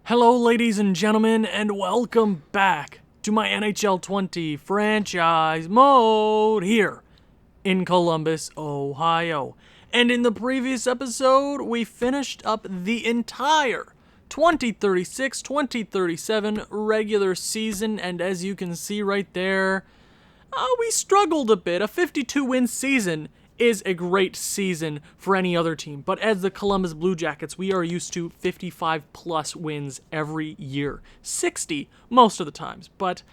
Hello, ladies and gentlemen, and welcome back to my NHL 20 franchise mode here in Columbus, Ohio. And in the previous episode, we finished up the entire 2036-2037 regular season, and as you can see right there, we struggled a bit. A 52-win season is a great season for any other team, but as the Columbus Blue Jackets, we are used to 55 plus wins every year, 60 most of the times, but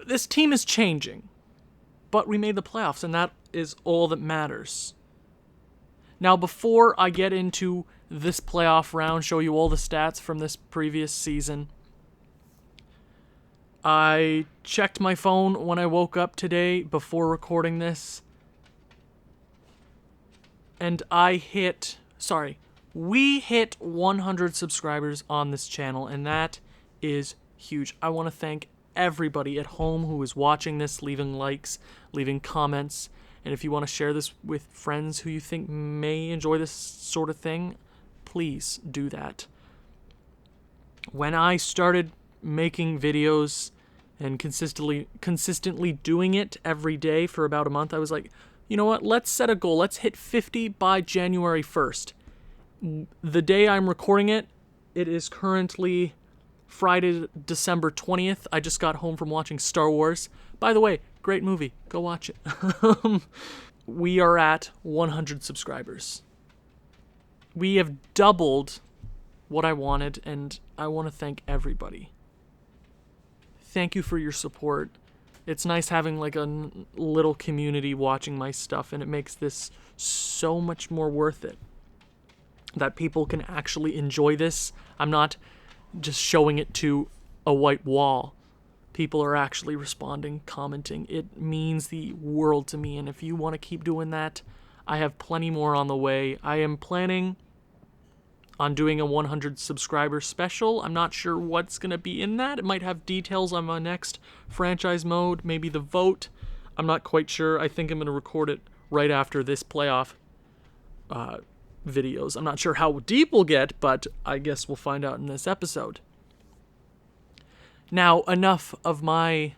this team is changing. But we made the playoffs, and that is all that matters. Now, before I get into this playoff round, show you all the stats from this previous season, I checked my phone when I woke up today before recording this, and we hit 100 subscribers on this channel, and that is huge. I want to thank everybody at home who is watching this, leaving likes, leaving comments, and if you want to share this with friends who you think may enjoy this sort of thing, please do that. When I started making videos and consistently doing it every day for about a month, I was like, you know what, let's set a goal. Let's hit 50 by January 1st. The day I'm recording it, it is currently Friday, December 20th. I just got home from watching Star Wars. By the way, great movie. Go watch it. We are at 100 subscribers. We have doubled what I wanted, and I want to thank everybody. Thank you for your support. It's nice having like a little community watching my stuff, and it makes this so much more worth it. That people can actually enjoy this. I'm not just showing it to a white wall. People are actually responding, commenting. It means the world to me, and if you want to keep doing that, I have plenty more on the way. I am planning on doing a 100 subscriber special. I'm not sure what's going to be in that. It might have details on my next franchise mode, maybe the vote. I'm not quite sure. I think I'm going to record it right after this playoff videos. I'm not sure how deep we'll get, but I guess we'll find out in this episode. Now, enough of my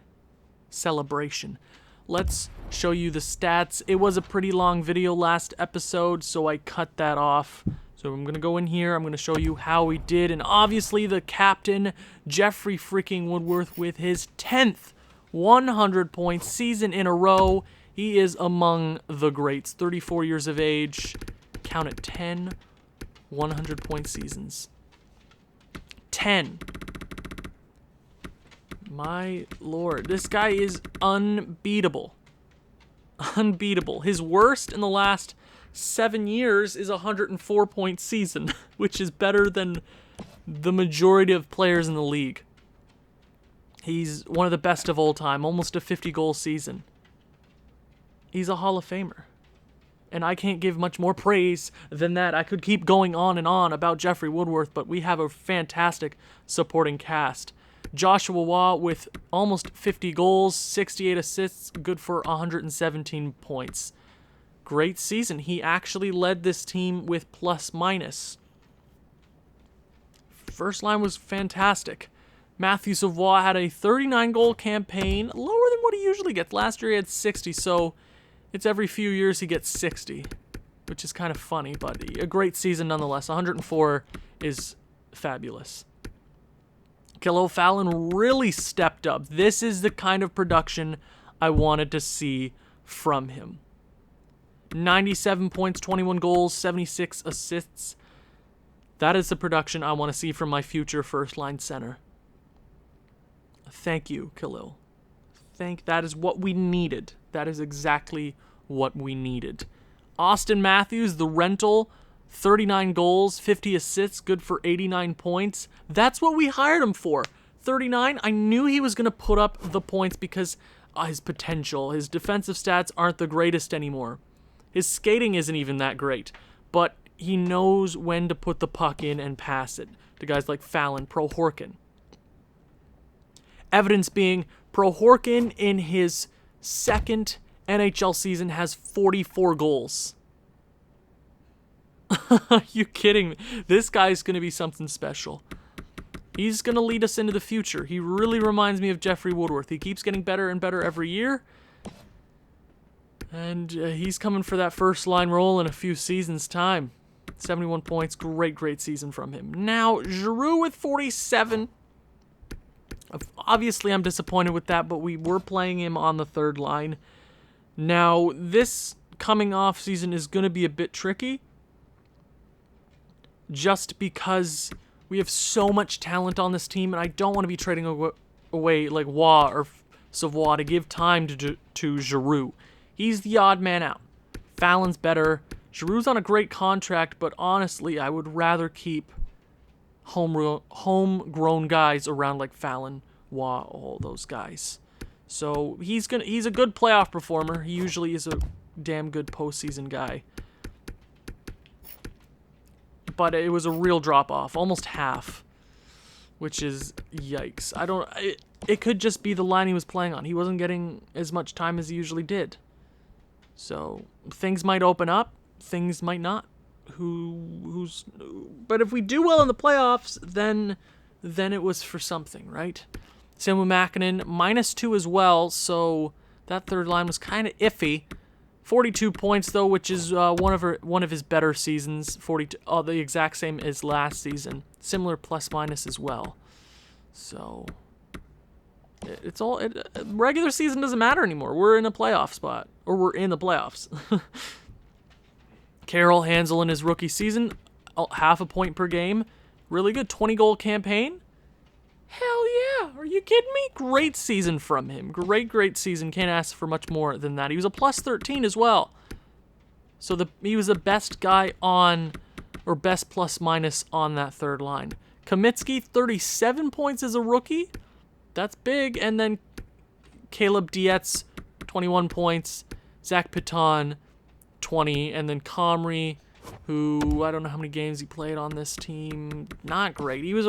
celebration. Let's show you the stats. It was a pretty long video last episode, so I cut that off. So I'm going to go in here, I'm going to show you how we did, and obviously the captain, Jeffrey freaking Woodworth, with his 10th 100-point season in a row. He is among the greats, 34 years of age, count it, 10 100-point seasons. 10. My lord, this guy is unbeatable. Unbeatable. His worst in the last 7 years is a 104-point season, which is better than the majority of players in the league. He's one of the best of all time, almost a 50-goal season. He's a Hall of Famer. And I can't give much more praise than that. I could keep going on and on about Jeffrey Woodworth, but we have a fantastic supporting cast. Joshua Waugh with almost 50 goals, 68 assists, good for 117 points. Great season. He actually led this team with plus-minus. First line was fantastic. Matthew Savoie had a 39-goal campaign, lower than what he usually gets. Last year he had 60, so it's every few years he gets 60, which is kind of funny, but a great season nonetheless. 104 is fabulous. Kilo Fallon really stepped up. This is the kind of production I wanted to see from him. 97 points, 21 goals, 76 assists. That is the production I want to see from my future first-line center. Thank you, Khalil. That is what we needed. That is exactly what we needed. Austin Matthews, the rental, 39 goals, 50 assists, good for 89 points. That's what we hired him for. 39, I knew he was going to put up the points because his potential. His defensive stats aren't the greatest anymore. His skating isn't even that great, but he knows when to put the puck in and pass it to guys like Fallon, Prohorkin. Evidence being, Prohorkin in his second NHL season has 44 goals. Are you kidding me? This guy's going to be something special. He's going to lead us into the future. He really reminds me of Jeffrey Woodworth. He keeps getting better and better every year. And he's coming for that first line role in a few seasons' time. 71 points. Great season from him. Now, Giroux with 47. Obviously, I'm disappointed with that, but we were playing him on the third line. Now, this coming off season is going to be a bit tricky. Just because we have so much talent on this team, and I don't want to be trading away like Waugh or Savoie to give time to Giroux. He's the odd man out. Fallon's better. Giroux's on a great contract, but honestly, I would rather keep homegrown guys around like Fallon, Waugh, all those guys. So he's a good playoff performer. He usually is a damn good postseason guy. But it was a real drop-off, almost half, which is yikes. It could just be the line he was playing on. He wasn't getting as much time as he usually did. So things might open up, things might not. But if we do well in the playoffs, then it was for something, right? Same with Makinen, -2 as well, so that third line was kind of iffy. 42 points, though, which is one of his better seasons. 42, the exact same as last season. Similar plus-minus as well. So, regular season doesn't matter anymore. We're in a playoff spot. Or we're in the playoffs. Carroll Hansel in his rookie season, half a point per game. Really good 20-goal campaign. Hell yeah, are you kidding me? Great season from him. Great season. Can't ask for much more than that. He was a +13 as well. So he was the best guy on, or best plus-minus on that third line. Kamitsky, 37 points as a rookie. That's big. And then Caleb Dietz, 21 points. Zach Piton, 20. And then Comrie, who, I don't know how many games he played on this team. Not great. He was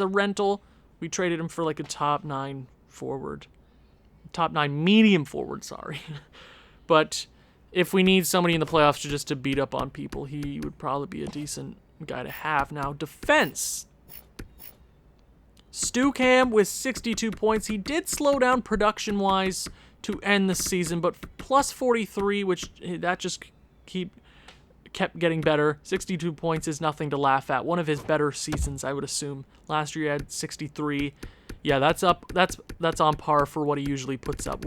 a rental. We traded him for like a top 9 forward. Top 9 medium forward, sorry. But if we need somebody in the playoffs just to beat up on people, he would probably be a decent guy to have. Now, defense. Stu Cam with 62 points. He did slow down production-wise to end the season, but +43, which that just kept getting better. 62 points is nothing to laugh at. One of his better seasons, I would assume. Last year he had 63. Yeah, that's on par for what he usually puts up.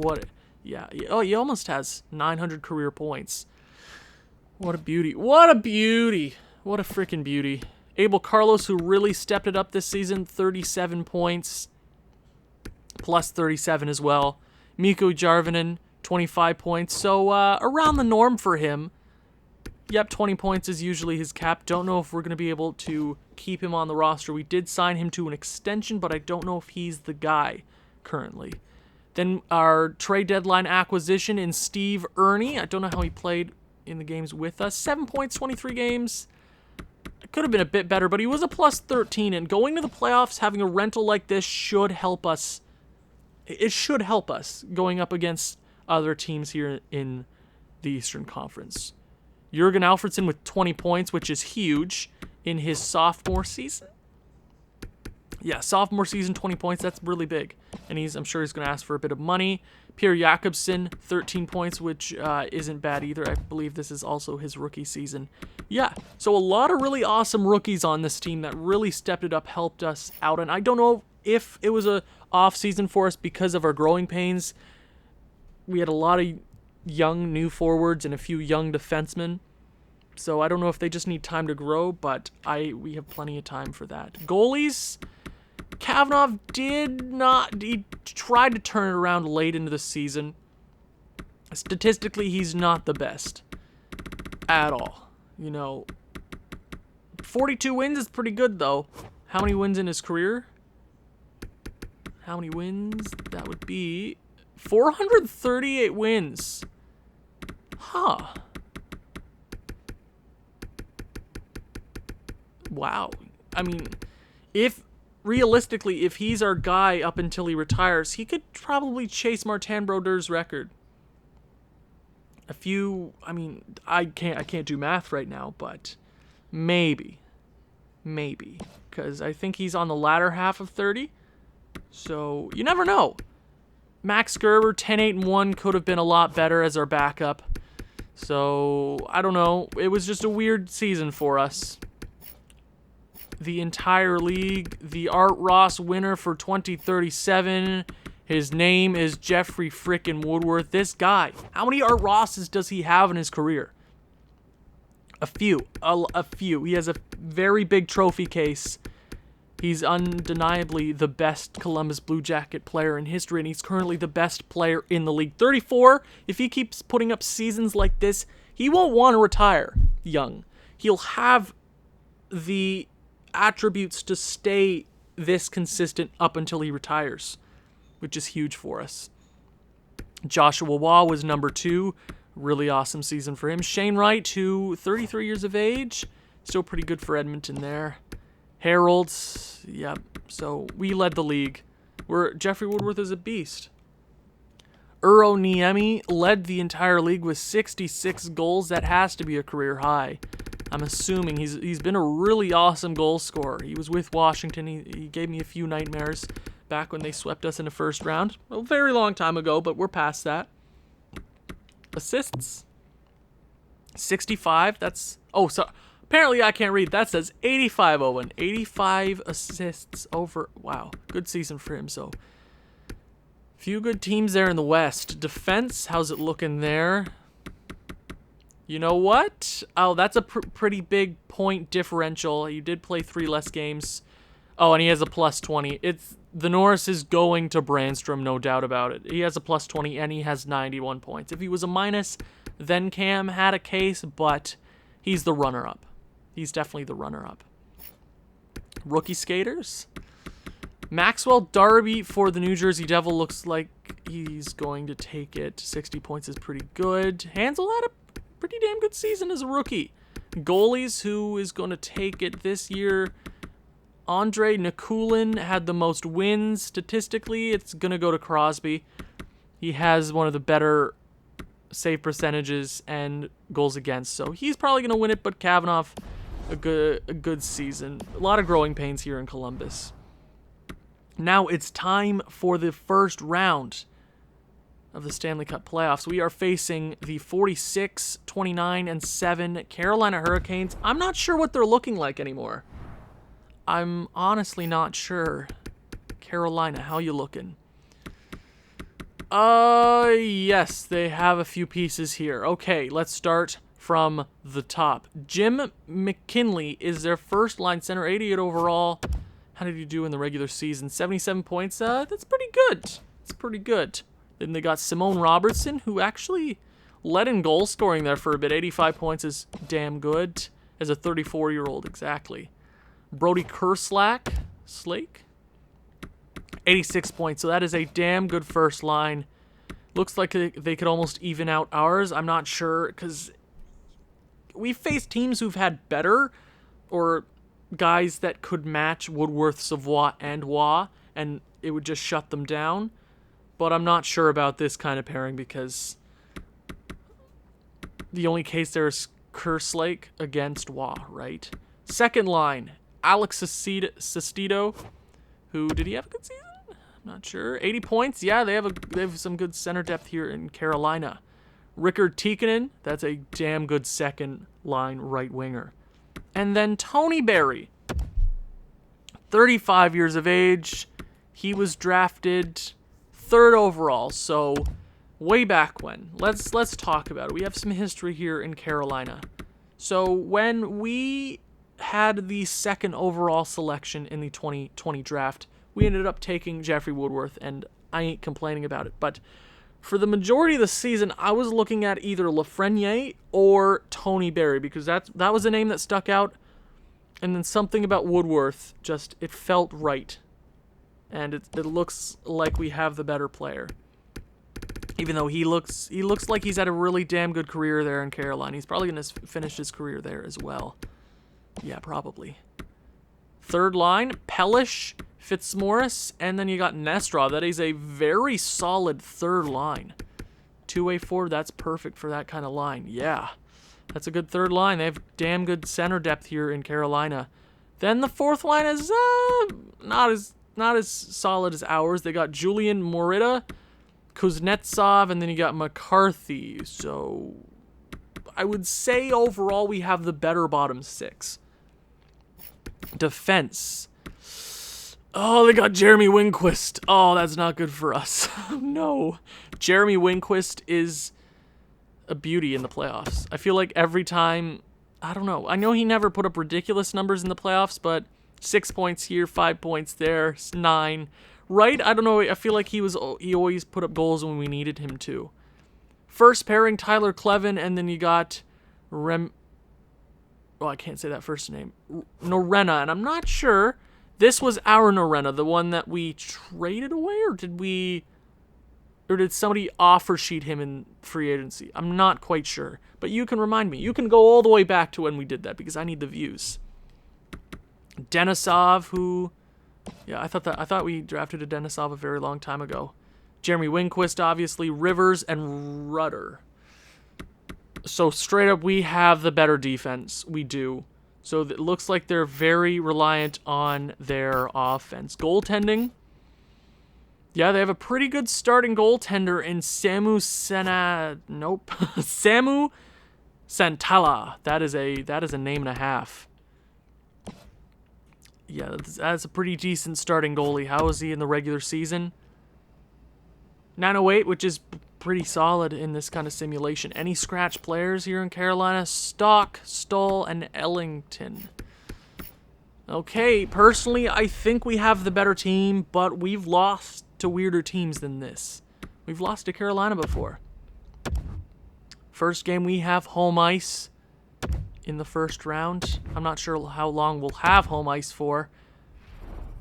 Yeah. Oh, he almost has 900 career points. What a beauty. What a freaking beauty. Abel Carlos, who really stepped it up this season, 37 points. +37 as well. Mikko Jarvinen, 25 points. So around the norm for him. Yep, 20 points is usually his cap. Don't know if we're going to be able to keep him on the roster. We did sign him to an extension, but I don't know if he's the guy currently. Then our trade deadline acquisition in Steve Ernie. I don't know how he played in the games with us. 7 points, 23 games. It could have been a bit better, but he was a +13, and going to the playoffs, having a rental like this should help us. It should help us going up against other teams here in the Eastern Conference. Jurgen Alfredsson with 20 points, which is huge in his sophomore season. Yeah, sophomore season, 20 points, that's really big. And I'm sure he's going to ask for a bit of money. Pierre Jakobsen, 13 points, which isn't bad either. I believe this is also his rookie season. Yeah, so a lot of really awesome rookies on this team that really stepped it up, helped us out. And I don't know if it was a off season for us because of our growing pains. We had a lot of young new forwards and a few young defensemen. So I don't know if they just need time to grow, but we have plenty of time for that. Goalies, Kavanagh he tried to turn it around late into the season. Statistically, he's not the best at all. 42 wins is pretty good, though. How many wins in his career? How many wins? That would be 438 wins. Huh. Wow. I mean, realistically, if he's our guy up until he retires, he could probably chase Martin Brodeur's record. I can't do math right now, but maybe. because I think he's on the latter half of 30. So you never know. Max Gerber, 10-8-1, could have been a lot better as our backup. So I don't know. It was just a weird season for us. The entire league, the Art Ross winner for 2037. His name is Jeffrey frickin' Woodworth. This guy, how many Art Rosses does he have in his career? A few. A few. He has a very big trophy case. He's undeniably the best Columbus Blue Jacket player in history, and he's currently the best player in the league. 34, if he keeps putting up seasons like this, he won't want to retire young. He'll have the attributes to stay this consistent up until he retires, which is huge for us. Joshua Waugh was number 2. Really awesome season for him. Shane Wright, who 33 years of age, still pretty good for Edmonton there. Harold, yep. So we led the league. Jeffrey Woodworth is a beast. Uro Niemi led the entire league with 66 goals. That has to be a career high. I'm assuming he's been a really awesome goal scorer. He was with Washington. He gave me a few nightmares back when they swept us in the first round. A very long time ago, but we're past that. Assists. 65. That's... Oh, so apparently I can't read. That says 85, Owen. 85 assists over... Wow. Good season for him, so... Few good teams there in the West. Defense, how's it looking there? You know what? Oh, that's a pretty big point differential. He did play 3 less games. Oh, and he has a plus 20. The Norris is going to Brandstrom, no doubt about it. He has a plus 20, and he has 91 points. If he was a minus, then Cam had a case, but he's the runner-up. He's definitely the runner-up. Rookie skaters. Maxwell Darby for the New Jersey Devil looks like he's going to take it. 60 points is pretty good. Hansel had a pretty damn good season as a rookie. Goalies, who is going to take it this year? Andre Nikulin had the most wins statistically. It's going to go to Crosby. He has one of the better save percentages and goals against, so he's probably going to win it, but Kavanaugh, a good season. A lot of growing pains here in Columbus. Now it's time for the first round of the Stanley Cup playoffs. We are facing the 46, 29, and 7 Carolina Hurricanes. I'm not sure what they're looking like anymore. I'm honestly not sure. Carolina, how you looking? Yes, they have a few pieces here. Okay, let's start from the top. Jim McKinley is their first line center, 88 overall. How did he do in the regular season? 77 points. That's pretty good. It's pretty good. Then they got Simone Robertson, who actually led in goal scoring there for a bit. 85 points is damn good as a 34-year-old, exactly. Brody Slake, 86 points. So that is a damn good first line. Looks like they could almost even out ours. I'm not sure, because we've faced teams who've had better or guys that could match Woodworth, Savoie, and Waugh, and it would just shut them down. But I'm not sure about this kind of pairing, because the only case there is Kerslake against Waugh, right? Second line, Alex Sestito, who, did he have a good season? I'm not sure. 80 points. Yeah, they have some good center depth here in Carolina. Rickard Tikkanen, that's a damn good second line right winger. And then Tony Barry, 35 years of age. He was drafted 3rd overall, so way back when. Let's talk about it. We have some history here in Carolina. So when we had the 2nd overall selection in the 2020 draft, we ended up taking Jeffrey Woodworth, and I ain't complaining about it. But for the majority of the season, I was looking at either Lafreniere or Tony Barry, because that was a name that stuck out. And then something about Woodworth, just, it felt right. And it looks like we have the better player. Even though he looks like he's had a really damn good career there in Carolina. He's probably going to finish his career there as well. Yeah, probably. Third line, Pellish, Fitzmaurice, and then you got Nestrov. That is a very solid third line. 2-way forward, that's perfect for that kind of line. Yeah, that's a good third line. They have damn good center depth here in Carolina. Then the fourth line is not as solid as ours. They got Julian Morita, Kuznetsov, and then you got McCarthy. So I would say overall we have the better bottom six. Defense. Oh, they got Jeremy Winquist. Oh, that's not good for us. No. Jeremy Winquist is a beauty in the playoffs. I feel like every time, I don't know. I know he never put up ridiculous numbers in the playoffs, but 6 points here, 5 points there, 9. Right? I don't know. I feel like he always put up goals when we needed him to. First pairing, Tyler Clevin, and then you got I can't say that first name. Norena, and I'm not sure. This was our Norena, the one that we traded away, or did somebody offer sheet him in free agency? I'm not quite sure, but you can remind me. You can go all the way back to when we did that because I need the views. Denisov, who, yeah, I thought we drafted a Denisov a very long time ago. Jeremy Winquist, obviously, Rivers, and Rudder. So straight up, we have the better defense. We do. So it looks like they're very reliant on their offense. Goaltending. Yeah, they have a pretty good starting goaltender in Samu Santala. That is a name and a half. Yeah, that's a pretty decent starting goalie. How is he in the regular season? 908, which is pretty solid in this kind of simulation. Any scratch players here in Carolina? Stock, Stoll, and Ellington. Okay, personally, I think we have the better team, but we've lost to weirder teams than this. We've lost to Carolina before. First game, we have home ice in the first round. I'm not sure how long we'll have home ice for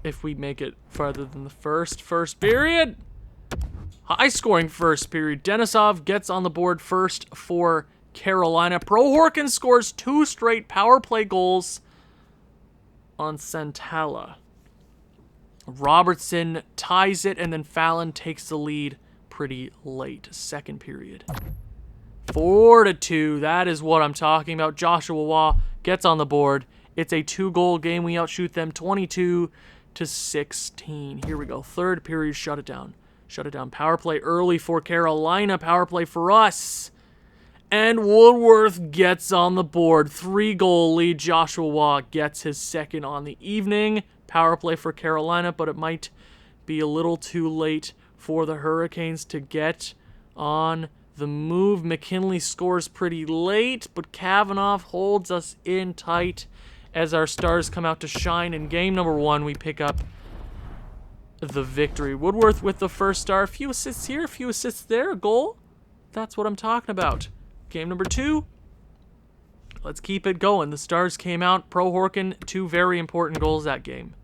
if we make it farther than the first period. High-scoring first period. Denisov gets on the board first for Carolina. Prohorkin scores 2 straight power play goals on Santala. Robertson ties it, and then Fallon takes the lead pretty late. Second period. 4-2. That is what I'm talking about. Joshua Waugh gets on the board. It's a 2-goal game. We outshoot them 22-16. Here we go. Third period. Shut it down. Shut it down. Power play early for Carolina. Power play for us. And Woodworth gets on the board. 3-goal lead. Joshua Waugh gets his second on the evening. Power play for Carolina, but it might be a little too late for the Hurricanes to get on the move. McKinley scores pretty late, but Kavanaugh holds us in tight as our stars come out to shine. In game number 1, we pick up the victory. Woodworth with the first star. A few assists here, a few assists there, a goal. That's what I'm talking about. Game number 2. Let's keep it going. The stars came out. Prohorkin, 2 very important goals that game.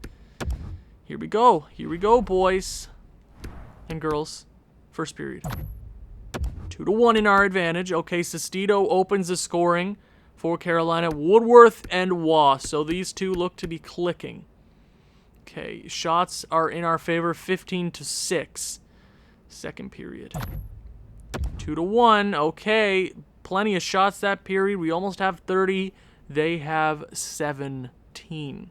Here we go. Here we go, boys and girls. First period. 2-1 in our advantage. Okay, Sestito opens the scoring for Carolina. Woodworth and Waugh. So these two look to be clicking. Okay, shots are in our favor, 15-6. Second period. 2-1. Okay, plenty of shots that period. We almost have 30. They have 17.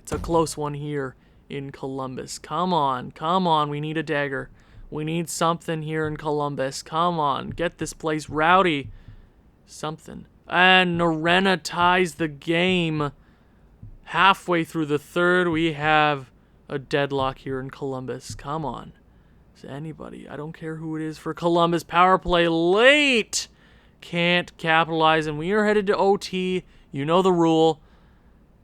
It's a close one here in Columbus. Come on, come on. We need a dagger. We need something here in Columbus. Come on, get this place rowdy. Something. And Norena ties the game. Halfway through the third, we have a deadlock here in Columbus. Come on. Is anybody? I don't care who it is for Columbus. Power play late. Can't capitalize, and we are headed to OT. You know the rule.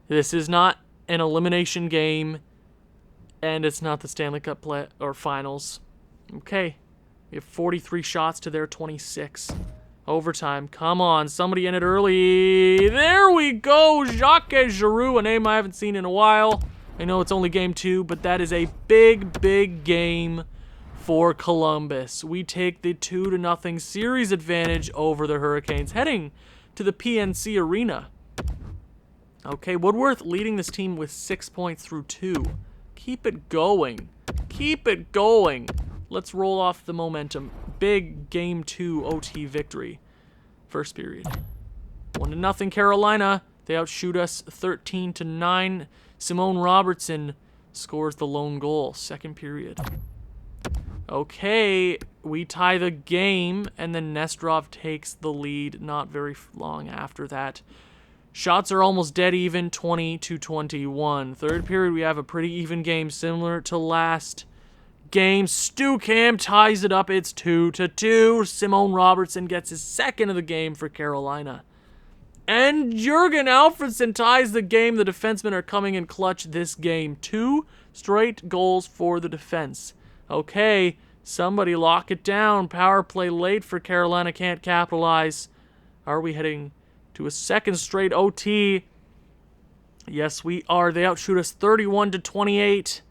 This is not an elimination game, and it's not the Stanley Cup play or finals. Okay. We have 43 shots to their 26. Overtime. Come on. Somebody in it early. There we go. Jacques Giroux, a name I haven't seen in a while. I know it's only game 2, but that is a big, big game for Columbus. We take the 2-0 series advantage over the Hurricanes, heading to the PNC Arena. Okay, Woodworth leading this team with 6 points through 2. Keep it going. Keep it going. Let's roll off the momentum. Big game 2 OT victory. First period. 1-0 Carolina. They outshoot us 13-9. Simone Robertson scores the lone goal. Second period. Okay, we tie the game, and then Nesterov takes the lead not very long after that. Shots are almost dead even, 20-21. Third period, we have a pretty even game, similar to last game. Stucam ties it up. It's 2-2. Simone Robertson gets his second of the game for Carolina. And Jürgen Alfredsson ties the game. The defensemen are coming in clutch this game. 2 straight goals for the defense. Okay, somebody lock it down. Power play late for Carolina. Can't capitalize. Are we heading to a second straight OT? Yes, we are. They outshoot us 31-28.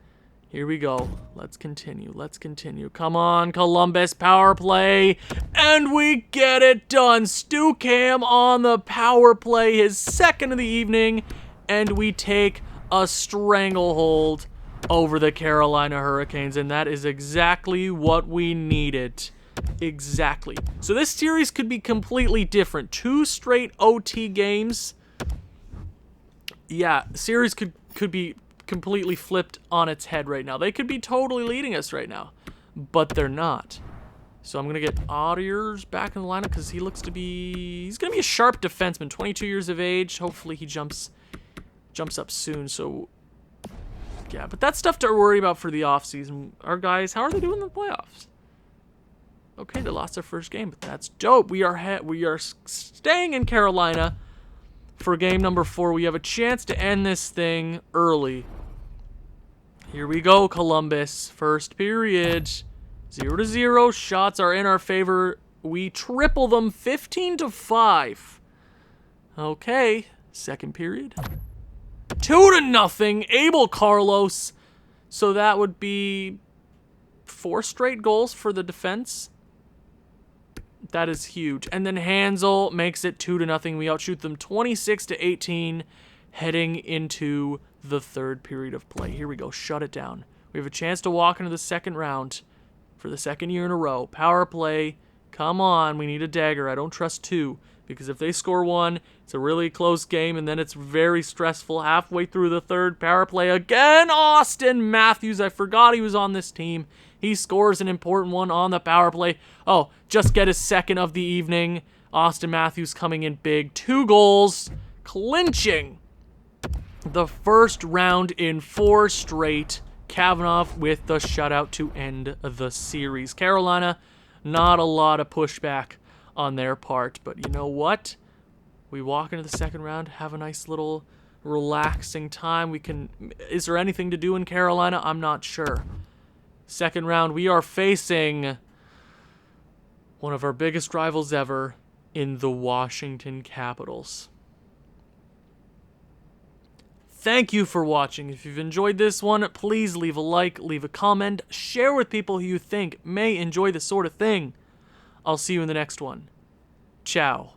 Here we go. Let's continue. Let's continue. Come on, Columbus. Power play. And we get it done. Stucam on the power play. His second of the evening. And we take a stranglehold over the Carolina Hurricanes. And that is exactly what we needed. Exactly. So this series could be completely different. 2 straight OT games. Yeah, series could be completely flipped on its head right now. They could be totally leading us right now, but they're not. So I'm going to get Audiers back in the lineup because he looks to be... He's going to be a sharp defenseman, 22 years of age. Hopefully he jumps up soon. So, yeah, but that's stuff to worry about for the offseason. Our guys, how are they doing in the playoffs? Okay, they lost their first game, but that's dope. We are staying in Carolina for game number 4. We have a chance to end this thing early. Here we go, Columbus. First period. 0-0. Shots are in our favor. We triple them 15-5. Okay. Second period. 2-0. Abel Carlos. So that would be 4 straight goals for the defense. That is huge. And then Hansel makes it 2-0. We outshoot them 26-18 heading into the third period of play. Here we go. Shut it down. We have a chance to walk into the second round for the second year in a row. Power play. Come on. We need a dagger. I don't trust 2 because if they score 1, it's a really close game and then it's very stressful. Halfway through the third, power play again. Austin Matthews. I forgot he was on this team. He scores an important one on the power play. Oh, just get his second of the evening. Austin Matthews coming in big. 2 goals, clinching the first round in 4 straight. Kavanaugh with the shutout to end the series. Carolina, not a lot of pushback on their part. But you know what? We walk into the second round, have a nice little relaxing time. Is there anything to do in Carolina? I'm not sure. Second round, we are facing one of our biggest rivals ever in the Washington Capitals. Thank you for watching. If you've enjoyed this one, please leave a like, leave a comment, share with people who you think may enjoy this sort of thing. I'll see you in the next one. Ciao.